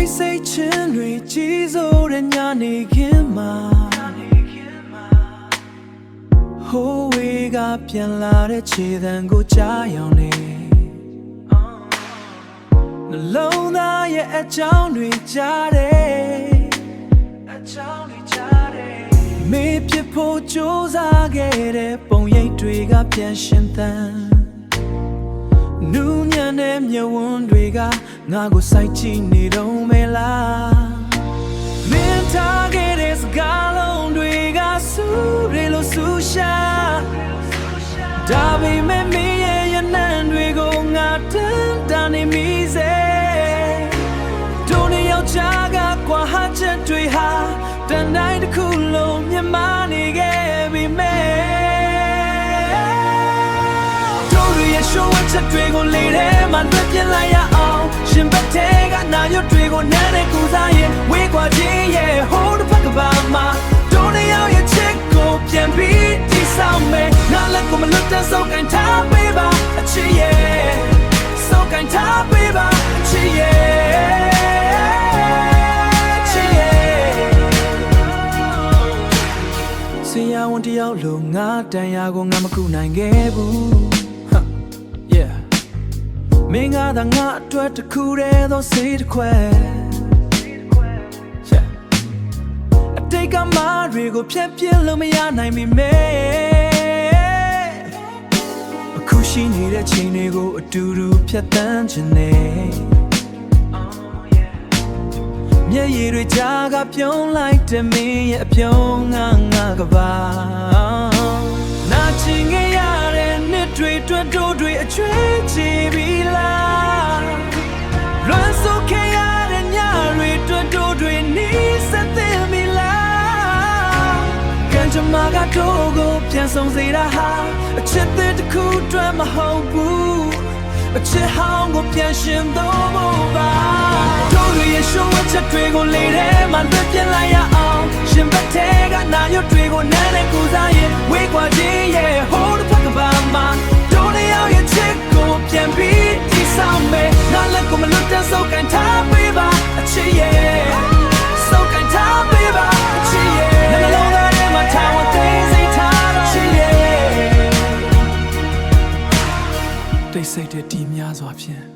They say chinry jizo de nyani kinma Ho we ga pian la de chi dan go cha yaung niနှလုံးသားရဲ့အကြောင်းတွေကြားတယ်အကြောင်းတွေကြားတယ်မေးဖြစ်ဖို့ကြိုးစားခဲ့တဲ့ပုံရိပ်တွေကပြန်ရှင်သန်နူးညံ့တဲ့မျက်ဝန်းတွေကငါကိုစိုက်ကြည့်နေတော့မဲလားမင်းထားခဲ့တဲ့စကားလုံးတွေကဆူတွေလို့ဆူရှာဒါပေမဲ့မင်းရဲ့ရနံ့တွေကိုငါတန်းတန်းနေမိစေတို့နေယောက်ျားကကွာဟာချက်တွေဟာတန်တိုင်းတစ်ခုလုံးမြင်မနေခဲ့ပြီမဲတို့ရဲ့ရှိုးဝတ်ချက်တွေကိုလေထဲမှာလွှတ်ပြလိုက်ရအောင်ရှင်ဘက်ထဲကနာရွတ်တွေကိုနမ်းတဲ့ကူစားရင်ဝေးကွာခြင်းရဲ့ဟိုးတစ်ဖက်ကပါမှာတို့နေယောက်ရဲ့ချစ်ကိုပြန်ပြီးတိဆောက်မယ်ငါလက်ကိုမလွတ်တဲ့စောက်ကန်ထားပေးပါအချစ်ရဲ့စောက်ကန်ထားပေးပါအချစ်ရဲ့ဆရာဝန်တယောက်လိုငါတန်ရာကိုငါမကူနိုင်ခဲ့ဘူးမင်းကသာငါအတွက်တစ်ခုတည်းသောစိတ်တစ်ခွဲအတိတ်ကမားတွေကိုဖြတ်ပြစ်လို့မရနိုင်မိမဲအခုရှိနေတဲ့ချိန်တွေကိုအတူတူဖြတ်သန်းခြင်းနဲ့မျက်ရည်တွေကြားကပြုံးလိုက်တဲ့မင်းရဲ့အပြုံးငါကပါနာချင်ခဲ့ရတဲ့နှစ်တွေတွေ့တို့တွေအချွေးချပြီလားလွန်ဆိုခဲ့ရတဲ့ညတွေတွေ့တို့တွေနီးစပ်သေးပြီလားကံကြမ္မာကတို့ကိုပြန်ဆောင်စေတာဟာအချစ်တဲ့တစ်ခုအတွက်မဟုတ်ဘူးအချစ်ဟောင်းကိုပြန်ရှင်တော့ဖို့ပါတို့ရဲ့ရှိုးဝတ်ချက်တွေကိုလေထဲမှာလွှတ်ပြလိုက်ရအောင်ရှင်ဘက်ထဲကနာရွတ်တွေကိုနမ်းတဲ့ကူစားရင်ဝေးကွာခြင်းရဲ့ဟိုးတစ်ဖက်ကပါမှာတို့ရဲ့ရောက်ရဲ့ချစ်ကိုပြန်ပြီးတိဆောက်မယ်ငါလက်ကိုမလွတ်တဲ့စောက်ကန်ထားပေးပါအချစ်ရဲ့စောက်ကန်ထားပေးပါအချစ်ရဲ့နှလုံးသားထဲမှာထားဝသိစိတ်ထားတော့ချစ်ရဲ့တိတ်ဆိတ်တဲ့ဒီများစွာဖြင့်